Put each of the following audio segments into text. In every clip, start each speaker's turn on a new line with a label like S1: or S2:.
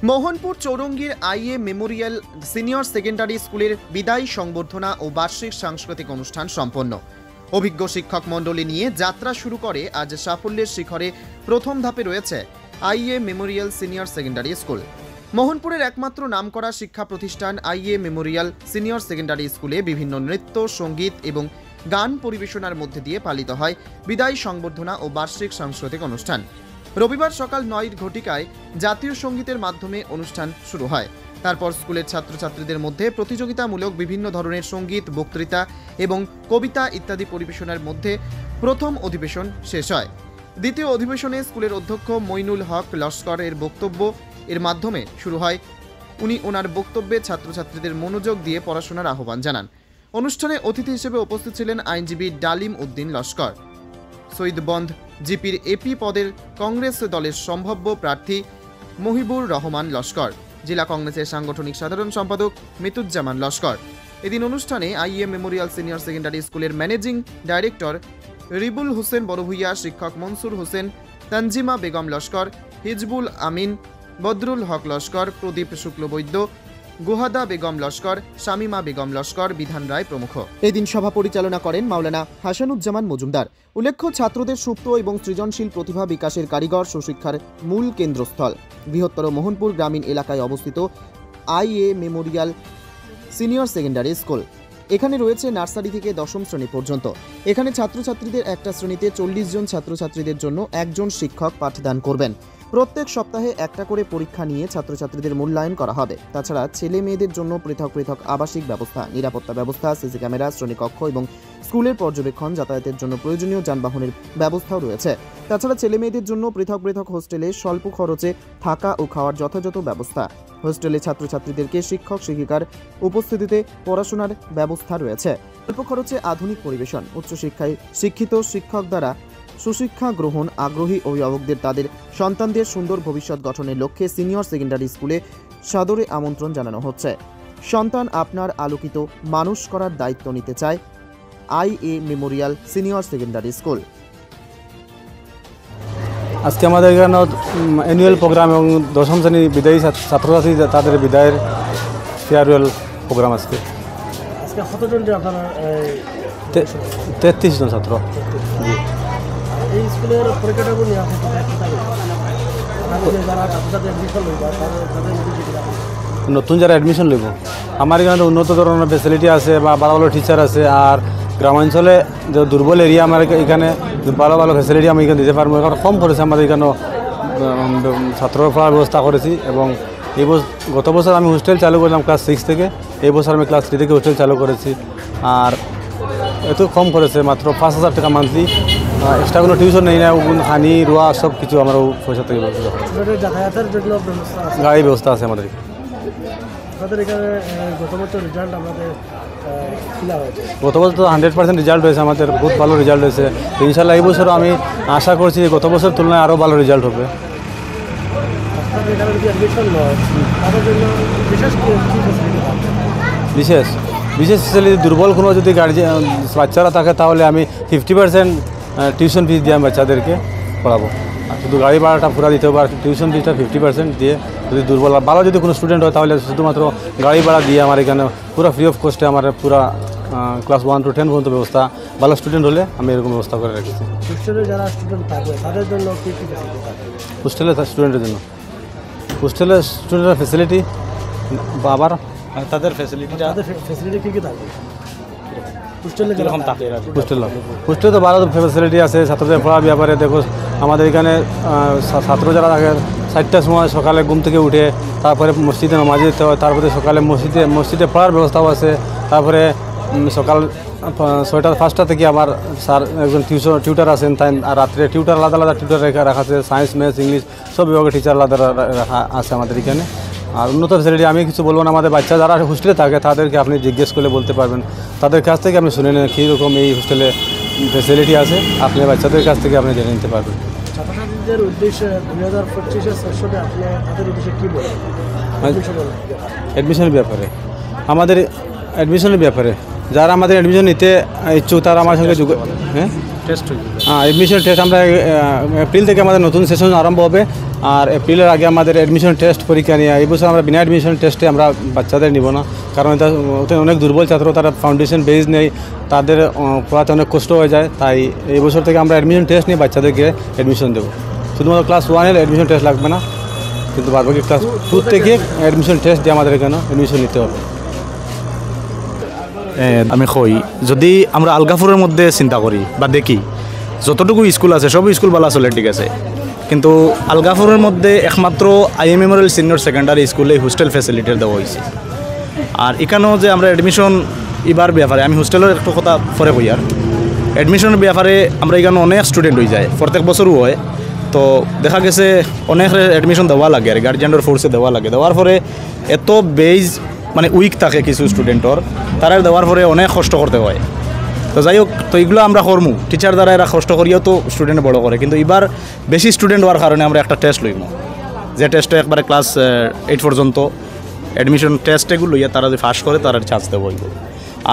S1: মোহনপুর চৌরঙ্গীর IA memorial senior secondary স্কুলের বিদায়ী সংবর্ধনা ও বার্ষিক সাংস্কৃতিক অনুষ্ঠান সম্পন্ন। অভিজ্ঞ শিক্ষক মণ্ডলী নিয়ে যাত্রা শুরু করে আজ সাফল্যের শিখরে প্রথম ধাপে রয়েছে IA memorial senior secondary school. মোহনপুরের একমাত্র নামকরা শিক্ষা প্রতিষ্ঠান আইএ মেমোরিয়াল সিনিয়র সেকেন্ডারি স্কুলে বিভিন্ন নৃত্য, সঙ্গীত এবং গান পরিবেশনার মধ্যে দিয়ে পালিত হয় বিদায়ী সংবর্ধনা ও বার্ষিক সাংস্কৃতিক অনুষ্ঠান। রবিবার সকাল ৯ ঘটিকায় জাতীয় সঙ্গীতের মাধ্যমে অনুষ্ঠান শুরু হয়। তারপর স্কুলের ছাত্রছাত্রীদের মধ্যে প্রতিযোগিতামূলক বিভিন্ন ধরনের সঙ্গীত, বক্তৃতা এবং কবিতা ইত্যাদি পরিবেশনার মধ্যে প্রথম অধিবেশন শেষ হয়। দ্বিতীয় অধিবেশনে স্কুলের অধ্যক্ষ মইনুল হক লস্কর এর বক্তব্য এর মাধ্যমে শুরু হয়। উনি ওনার বক্তব্যে ছাত্রছাত্রীদের মনোযোগ দিয়ে পড়াশোনার আহ্বান জানান। অনুষ্ঠানে অতিথি হিসেবে উপস্থিত ছিলেন আইনজীবী ডালিম উদ্দিন লস্কর, সৈয়দবন্দ জিপির এপি পদের কংগ্রেস দলের সম্ভাব্য প্রার্থী মহিবুর রহমান লস্কর, জেলা কংগ্রেসের সাংগঠনিক সাধারণ সম্পাদক মিতুজ্জামান লস্কর। এদিন অনুষ্ঠানে আইএ মেমোরিয়াল সিনিয়র সেকেন্ডারি স্কুলের ম্যানেজিং ডাইরেক্টর রিবুল হোসেন বড়ভূইয়া, শিক্ষক মনসুর হোসেন, তানজিমা বেগম লস্কর, হিজবুল আমিন, বদরুল হক লস্কর, প্রদীপ শুক্লবৈদ্য, গুহাদা বেগম লস্কর, শামিমা বেগম লস্কর, বিধান রায় প্রমুখ। এদিন সভা পরিচালনা করেন মাওলানা হাসানুজ্জামান মজুমদার। উল্লেখ্য, ছাত্রদের সুপ্ত এবং সৃজনশীল প্রতিভা বিকাশের কারিগর সুশিক্ষার মূল কেন্দ্রস্থল বৃহত্তর মোহনপুর গ্রামীণ এলাকায় অবস্থিত IA memorial senior secondary school. এখানে রয়েছে নার্সারি থেকে দশম শ্রেণী পর্যন্ত। এখানে ছাত্রছাত্রীদের একটা শ্রেণীতে 40 জন ছাত্রছাত্রীদের জন্য একজন শিক্ষক পাঠদান করবেন। প্রত্যেক সপ্তাহে একটা করে পরীক্ষা নিয়ে ছাত্রছাত্রীদের মূল্যায়ন করা হবে। তাছাড়া ছেলে মেয়েদের জন্য পৃথক পৃথক আবাসিক ব্যবস্থা, নিরাপত্তা ব্যবস্থা, সিসি ক্যামেরা, শ্রেণীকক্ষ এবং স্কুলের পর্যবেক্ষণ, যাতায়াতের জন্য প্রয়োজনীয় যানবাহনের ব্যবস্থাও রয়েছে। তাছাড়া ছেলে মেয়েদের জন্য পৃথক পৃথক হোস্টেলে স্বল্প খরচে থাকা ও খাওয়ার যথাযথ ব্যবস্থা। হোস্টেলে ছাত্রছাত্রীদেরকে শিক্ষক শিক্ষিকার উপস্থিতিতে পড়াশোনার ব্যবস্থা রয়েছে। স্বল্প খরচে আধুনিক পরিবেশন, উচ্চশিক্ষায় শিক্ষিত শিক্ষক দ্বারা সুশিক্ষা গ্রহণ, আগ্রহী অভিভাবকদের তাদের সন্তানদের সুন্দর ভবিষ্যৎ গঠনের লক্ষ্যে সিনিয়র সেকেন্ডারি স্কুলে সাদরে আমন্ত্রণ জানানো হচ্ছে। সন্তান আপনার আলোকিত মানুষ করার দায়িত্ব নিতে চায় IA memorial senior secondary school.
S2: আজকে আমাদের এখানে অ্যানুয়াল প্রোগ্রাম এবং দশম শ্রেণী বিদায়ী ছাত্রছাত্রী তাদের বিদায়ের ফেয়ারওয়েল প্রোগ্রাম আজকে।
S3: আজকে কতজন আপনারা?
S2: 33 জন ছাত্র। জি।
S3: এই স্কুলের পরীক্ষাটা নিয়ে
S2: নতুন যারা অ্যাডমিশন লইব, আমার এখানে উন্নত ধরনের ফেসিলিটি আছে বা ভালো ভালো টিচার আছে। আর গ্রামাঞ্চলে যে দুর্বল এরিয়া আমার এখানে ভালো ভালো ফেসিলিটি আমি এখানে দিতে পারবো। এখন কম করেছে আমাদের এখানে ছাত্র পড়ার ব্যবস্থা করেছি। এবং এই গত বছর আমি হোস্টেল চালু করলাম ক্লাস 6 থেকে। এই বছর আমি ক্লাস 3 থেকে হোস্টেল চালু করেছি। আর এত কম করেছে, মাত্র 5000 টাকা মান্থলি। এক্সট্রা কোনো টিউশন নেই না, হানি রোয়া সব কিছু আমার পয়সা থেকে
S3: যাতায়াতের জন্য
S2: গাড়ি ব্যবস্থা আছে আমাদের। গত বছর তো 100% রেজাল্ট হয়েছে আমাদের, বহুত ভালো রেজাল্ট হয়েছে। ইনশাল্লাহ এই বছর আমি আশা করছি গত বছর তুলনায় আরও ভালো রেজাল্ট হবে। বিশেষ ফ্যাসিলিটি দুর্বল কোনো যদি গার্জিয়ান বাচ্চারা থাকে তাহলে আমি 50% টিউশন ফিস দিয়ে আমি বাচ্চাদেরকে পড়াবো। আর শুধু গাড়ি ভাড়াটা পুরা দিতে হবে, আর টিউশন ফিসটা 50% দিয়ে। যদি দুর্বল ভালো যদি কোনো স্টুডেন্ট হয় তাহলে শুধুমাত্র গাড়ি ভাড়া দিয়ে আমার এখানে পুরো ফ্রি অফ কস্টে আমার পুরা ক্লাস 1 to 10 পর্যন্ত ব্যবস্থা। ভালো স্টুডেন্ট হলে আমি এরকম ব্যবস্থা করে রেখেছি।
S3: হোস্টেলে যারা স্টুডেন্ট থাকবে তাদের জন্য কী কী
S2: হোস্টেলে স্টুডেন্টের জন্য হোস্টেলের স্টুডেন্টের ফেসিলিটি বা আবার তাদের
S3: ফেসিলিটি কী কী থাকবে?
S2: হোস্টেলে তো ভালো ফেসিলিটি আছে ছাত্রদের পড়ার ব্যাপারে। দেখো আমাদের এখানে ছাত্র যারা থাকে 4টার সময় সকালে ঘুম থেকে উঠে তারপরে মসজিদে নামাজ যেতে হয়। তারপরে সকালে মসজিদে পড়ার ব্যবস্থাও আছে। তারপরে সকাল 5টা থেকে আমার স্যার একজন টিউটার আছেন, তাই। আর রাত্রে টিউটার আলাদা আলাদা টিউটার রাখা আছে। সায়েন্স, ম্যাথস, ইংলিশ সব বিভাগের টিচার আলাদা রাখা আছে আমাদের এখানে। আর উন্নত ফ্যাসিলিটি আমি কিছু বলবো না, আমাদের বাচ্চা যারা হোস্টেলে থাকে তাদেরকে আপনি জিজ্ঞেস করলে বলতে পারবেন। তাদের কাছ থেকে আপনি শুনে নেন কীরকম এই হোস্টেলে ফ্যাসিলিটি আছে, আপনি বাচ্চাদের কাছ থেকে আপনি জেনে নিতে পারবেন।
S3: ছাত্রছাত্রীদের উদ্দেশ্যে 2025-এর সেশনে আপনি তাদের উদ্দেশ্যে কী বলবেন?
S2: অ্যাডমিশনের ব্যাপারে যারা আমাদের অ্যাডমিশন নিতে ইচ্ছুক তারা আমার সঙ্গে
S4: টেস্ট হয়ে যাবে।
S2: অ্যাডমিশন টেস্ট আমরা এপ্রিল থেকে আমাদের নতুন সেশন আরম্ভ হবে, আর এপ্রিলের আগে আমাদের অ্যাডমিশন টেস্ট পরীক্ষা নিয়ে এই বছর আমরা বিনা অ্যাডমিশন টেস্টে আমরা বাচ্চাদের নিব না, কারণ এটা ওতে অনেক দুর্বল ছাত্র, তারা ফাউন্ডেশন বেস নেই, তাদের পড়াতে অনেক কষ্ট হয়ে যায়। তাই এই বছর থেকে আমরা অ্যাডমিশন টেস্ট নিয়ে বাচ্চাদেরকে অ্যাডমিশন দেবো। শুধুমাত্র ক্লাস 1-এর অ্যাডমিশন টেস্ট লাগবে না, কিন্তু বাদবাকি ক্লাস 2 থেকে অ্যাডমিশন টেস্ট দিয়ে আমাদের এখানে অ্যাডমিশন নিতে হবে।
S4: আমি কই যদি আমরা আলগাপুরের মধ্যে চিন্তা করি বা দেখি যতটুকু স্কুল আছে সব স্কুল ভালো চলে, ঠিক আছে, কিন্তু আলগাপুরের মধ্যে একমাত্র আইএ মেমোরিয়াল সিনিয়র সেকেন্ডারি স্কুলে হোস্টেল ফ্যাসিলিটি দেওয়া হয়েছে। আর এখানেও যে আমরা অ্যাডমিশন এবার ব্যাপারে আমি হোস্টেলের একটু কথা পরে কই, আর অ্যাডমিশনের ব্যাপারে আমরা এখানে অনেক স্টুডেন্ট হয়ে যায়, প্রত্যেক বছরও হয়। তো দেখা গেছে অনেক অ্যাডমিশন দেওয়া লাগে আর গার্জিয়ানের ফোর্সে দেওয়া লাগে, দেওয়ার পরে এত বেজ মানে উইক থাকে কিছু স্টুডেন্টর, তারা দেওয়ার পরে অনেক কষ্ট করতে হয়। তো যাই হোক, তো এগুলো আমরা করমু, টিচার দ্বারা এরা কষ্ট করিয়াও তো স্টুডেন্ট বড় করে, কিন্তু এবার বেশি স্টুডেন্ট হওয়ার কারণে আমরা একটা টেস্ট লইমু, যে টেস্টে একবারে ক্লাস 8 পর্যন্ত অ্যাডমিশন টেস্ট এগুলো লইয়া তারা যদি পাস করে তারা চান্স দেবো।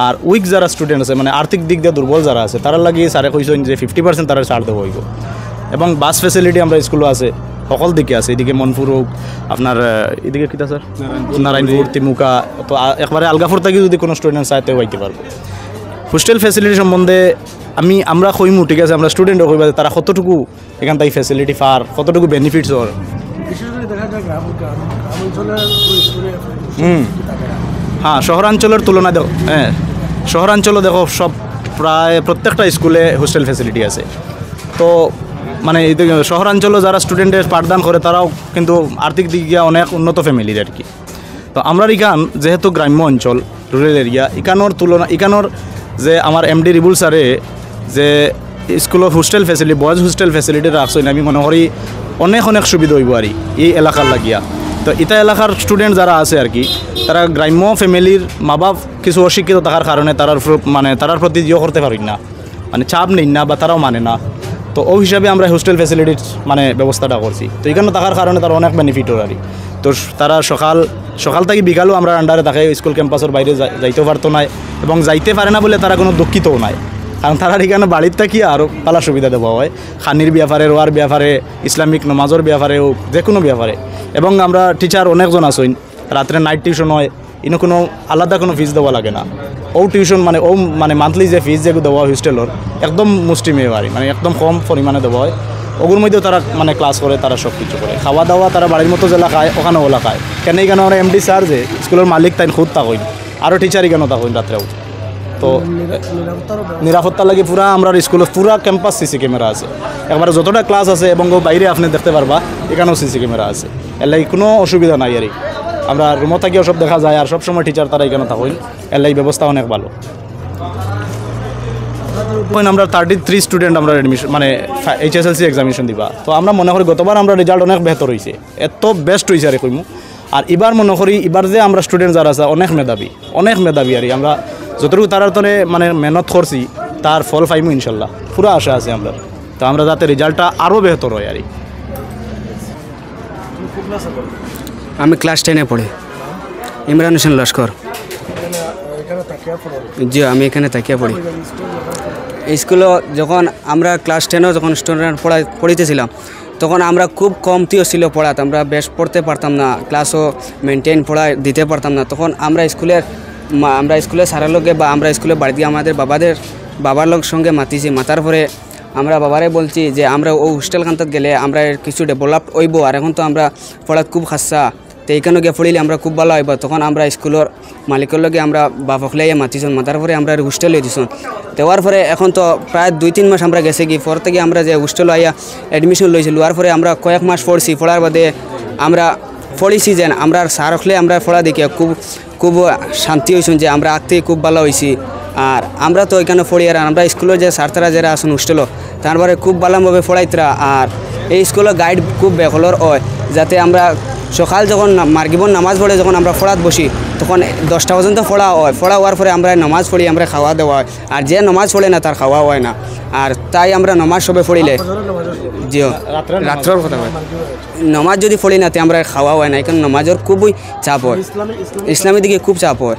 S4: আর উইক যারা স্টুডেন্ট আছে মানে আর্থিক দিক দিয়ে দুর্বল যারা আছে তারা লাগিয়ে স্যারে কইছেন যে 50% তারা ছাড় দেবো। এবং বাস ফ্যাসিলিটি আমরা স্কুলে আছে, সকল দিকে আছে, এদিকে মনপুর হোক, আপনার এদিকে কিতা স্যার নারায়ণপুর, তিমুকা, তো একবারে আলগাপুর থেকে যদি কোনো স্টুডেন্ট চাইতে হইতে পারবো। হোস্টেল ফ্যাসিলিটি সম্বন্ধে আমরা কইমু, ঠিক আছে, আমরা স্টুডেন্টও কইবা তারা কতটুকু এখান থেকে ফ্যাসিলিটি পার, কতটুকু বেনিফিটস ওর।
S3: বিশেষ করে দেখা যায় গ্রাম অঞ্চলের স্কুলে
S4: হ্যাঁ, শহরাঞ্চলের তুলনায় দেখো, হ্যাঁ শহরাঞ্চলে দেখো সব প্রায় প্রত্যেকটা স্কুলে হোস্টেল ফ্যাসিলিটি আছে। তো মানে শহরাঞ্চলে যারা স্টুডেন্টের পাঠদান করে তারাও কিন্তু আর্থিক দিক দিয়ে অনেক উন্নত ফ্যামিলির আর কি। তো আমরা এখান যেহেতু গ্রাম্য অঞ্চল, রুরাল এরিয়া, এখানোর যে আমার এমডি রিবুল স্যারে যে স্কুলের hostel facility, boys hostel facility রাখছেন, আমি মনে করি অনেক সুবিধা হইব আর এই এলাকার লাগিয়া। তো ইটা এলাকার স্টুডেন্ট যারা আছে আর কি, তারা গ্রাম্য ফ্যামিলির মা বাপ কিছু অশিক্ষিত থাকার কারণে তারার প্রতি ইয়ে করতে পারি না, মানে চাপ নেই না বা তারাও মানে না। তো ওই হিসাবে আমরা হোস্টেল ফ্যাসিলিটির মানে ব্যবস্থাটা করছি। তো এখানে থাকার কারণে তার অনেক বেনিফিট আর কি। তো তারা সকাল থেকে বিকালও আমরা আন্ডারে থাকে, স্কুল ক্যাম্পাসের বাইরে যাইতেও পারতো না, এবং যাইতে পারে না বলে তারা কোনো দুঃখিতও নাই, কারণ তারা এখানে বাড়ির থাকি আরও পালা সুবিধা দেওয়া হয়, খানির ব্যাপারে, রোয়ার ব্যাপারে, ইসলামিক নমাজের ব্যাপারে হোক, যে কোনো ব্যাপারে। এবং আমরা টিচার অনেকজন আসইন, রাত্রে নাইট টিউশন হয়, ইনো কোনো আলাদা কোনো ফিস দেওয়া লাগে না। টিউশন মানে মান্থলি যে ফিস যেগুলো দেওয়া হয় হোস্টেলের একদম মুষ্টিমে বাড়ি, মানে একদম কম পরিমাণে দেওয়া হয়। ওগুলোর মধ্যেও তারা মানে ক্লাস করে, তারা সব কিছু করে, খাওয়া দাওয়া তারা বাড়ির মতো জেলা খায়, ওখানে ওলা খায়। কেন এখানে আমরা এমডি স্যার যে স্কুলের মালিক তাই খুদ থাকুন, আরও টিচার এখানে থাকুন রাত্রেও। তো নিরাপত্তা লাগে পুরা আমরা স্কুলের পুরা ক্যাম্পাস সিসি ক্যামেরা আছে, একবারে যতটা ক্লাস আছে এবং বাইরে আপনি দেখতে পারবা এখানেও সিসি ক্যামেরা আছে, এর লাগে কোনো অসুবিধা নাই আর আমরা রুমও থাকিও সব দেখা যায়। আর সবসময় টিচার তারা এখানে থাকুন, এর লাগে ব্যবস্থা অনেক ভালো। আমরা 33 স্টুডেন্ট আমরা অ্যাডমিশন মানে HSLC এক্সামিনেশন দিবা। তো আমরা মনে করি গতবার আমরা রেজাল্ট অনেক বেহতর হয়েছে, এত বেস্ট হয়েছে আর কইমু। আর এবার মনে করি এবার যে আমরা স্টুডেন্ট যারা আছে অনেক মেধাবী আর আমরা যতটুকু তারা তো মানে মেহনত করছি তার ফল পাইমু ইনশাল্লাহ, পুরো আশা আছে আমরা। তো আমরা যাতে রেজাল্টটা আরও বেহতর হয় আর
S5: আমি ক্লাস 10-এ পড়ি, ইমরান হোসেন লস্কর। জি, আমি এখানে তাকিয়া পড়ি। স্কুলে যখন আমরা ক্লাস 10-এও যখন স্টুডেন্ট পড়িতেছিলাম তখন আমরা খুব কমতিও ছিল পড়াতে, আমরা বেশ পড়তে পারতাম না, ক্লাসও মেনটেন পড়া দিতে পারতাম না। তখন আমরা স্কুলের স্যারের লগে বা আমরা স্কুলে বাড়ি আমাদের বাবার লোক সঙ্গে মাতার পরে আমরা বাবারে বলছি যে আমরা ও হোস্টেল খান্তাত গেলে আমরা কিছু ডেভেলপ হইব, আর এখন তো আমরা পড়াত খুব খাসা, তো এইখানে গিয়ে পড়িলে আমরা খুব ভালো হইব। তখন আমরা স্কুলের মালিকের লগে আমরা বাপকলে মাতার পরে আমরা হোস্টেলে দিছুন। দেওয়ার পরে এখন তো প্রায় 2-3 মাস আমরা গেছে গিয়ে পর থেকে আমরা যে হোস্টেলে আইয়া অ্যাডমিশন লইছি, লওয়ার পরে আমরা কয়েক মাস পড়ছি, পড়ার বাদে আমরা পড়িছি যে আমরা স্যার হলে আমরা পড়া দেখি খুব শান্তি হয়েছেন যে আমরা আগ থেকে খুব ভালো হয়েছি। আর আমরা তো ওইখানে পড়ি, আর আমরা স্কুলের যে স্যারতারা যারা আসুন হোস্টেলও তারপরে খুব ভালোভাবে পড়াইতরা। আর এই স্কুলের গাইড খুব বেহলর হয়, যাতে আমরা সকাল যখন মার্গিবন নামাজ পড়ে যখন আমরা পড়াত বসি তখন 10টা পর্যন্ত পড়া হয়, পড়া হওয়ার পরে আমরা নামাজ পড়ি, আমরা খাওয়া দেওয়া হয়। আর যে নামাজ পড়ে না তার খাওয়া হয় না, আর তাই আমরা নামাজ সবে পড়িলে জি রাত্রের কথা হয় নমাজ যদি পড়ি না তে আমরা খাওয়া হয় না, কারণ নমাজের খুবই চাপ হয়, ইসলামের দিকে খুব চাপ হয়।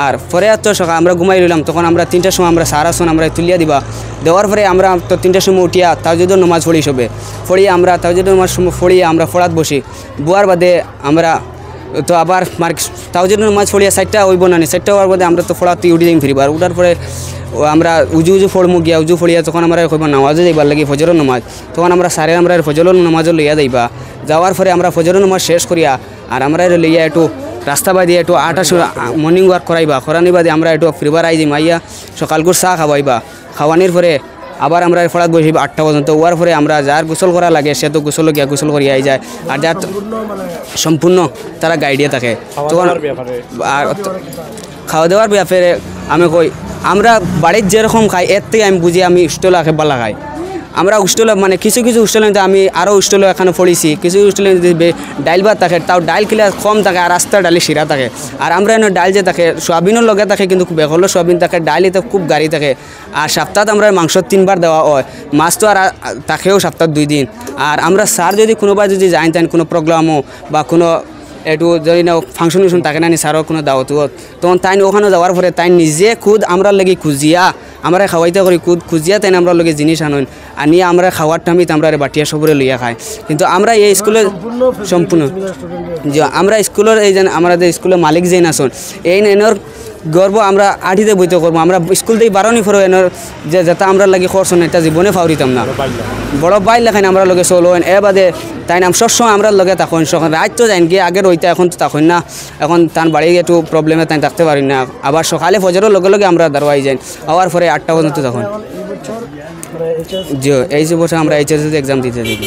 S5: আর পরে তো সকাল আমরা ঘুমাই রইলাম, তখন আমরা 3টার সময় আমরা সারা শোন আমরা তুলিয়া দিবা, দেওয়ার পরে আমরা তো 3টার সময় উঠিয়া তাওজুদের নমাজ পড়ি সবে, পড়িয়ে আমরা তাওজুদের নমাজ পড়িয়ে আমরা ফড়াত বসি, বুয়ার বাদে আমরা তো আবার তাওজুদের নমাজ পড়িয়া 4টা হইব না, 4টা হওয়ার বাদে আমরা তো ফড়াতে উঠি যাই ফিরিবার, উঠার পরে আমরা উজু ফড়মু গিয়া, উজু ফড়িয়া তখন আমরা কইব নামাজে যাইবার লাগি ফজরের নমাজ, তখন আমরা সারে আমরা ফজরের নমাজও লইয়া যাইবা, যাওয়ার পরে আমরা ফজরের নমাজ শেষ করিয়া আর আমরা লইয়া একটু রাস্তা বাদিয়ে একটু 8টার সময় মর্নিং ওয়াক করাইবা, করানির বাদে আমরা একটু ফিরবার আই যাই মাইয়া সকালকুর চা খাওয়াইবা, খাওয়ানির পরে আবার আমরা ফড়াত বসিব 8টা পর্যন্ত, ওয়ার পরে আমরা যার গোসল করা লাগে সে তো গোসল গিয়া গোসল করিয়া আই যায়, আর যার সম্পূর্ণ তারা গাইডিয়ে থাকে। তখন আর খাওয়া দাওয়ার ব্যাপারে আমি কই আমরা বাড়ির যেরকম খাই এর থেকে আমি বুঝি আমি হোস্টেলে খেপালা খাই, আমরা হোস্টেলে মানে কিছু হোস্টেলে আমি আরও হোস্টেলে এখানে পড়েছি, কিছু হোস্টেলে যদি ডাইল ভাত থাকে তাও ডাইল কিলা কম থাকে আর রাস্তা ডালি শিরা থাকে, আর আমরা এনে ডাইল যে থাকে সোয়াবিনের লগে থাকে কিন্তু বেহলো সোয়াবিন থাকে, ডাইলিতে খুব গাড়ি থাকে, আর সপ্তাহে আমরা মাংস 3বার দেওয়া হয়, মাছ তো আর তাকেও সপ্তাহ 2 দিন, আর আমরা স্যার যদি কোনোবার যদি যাই তাই কোনো প্রোগ্রামও বা কোনো একটু যদি না ফাংশন থাকে না স্যারও কোনো দাওয়াত, তখন তাই ওখানে যাওয়ার পরে তাই নিজে খুদ আমরা লাগি খুঁজিয়া আমরা খাওয়াইতে করি, খুঁজিয়া তাই আমরা লগে জিনিস আনুন, আনিয়ে আমরা খাওয়ার টাইমিত আমরা বাটিয়া সবরে লইয়া খাই। কিন্তু আমরা এই স্কুলে সম্পূর্ণ যে আমরা স্কুলের এই যে আমাদের স্কুলের মালিক যেন আসুন এই এনর গর্ব আমরা আঠিতে বইতে করবো, আমরা স্কুল থেকে বারণই ফেরো এনর যে যাতে আমরা লাগি খরচ এটা জীবনে ফাউরিতাম না, বড় বাইর লেখান আমরা লগে চলো এ বাদে তাই নাম সবসময় আমরা লগে তখন রাত তো যাইন গিয়ে আগে রইতে এখন তো তখন না, এখন তার বাড়ি একটু প্রবলেমে তাই থাকতে পারি না, আবার সকালে ফজরের লগে আমরা দাঁড়াই যাই, হওয়ার পরে 8টা পর্যন্ত তখন যে এই বছর আমরা HSC এক্সাম দিতে দিই।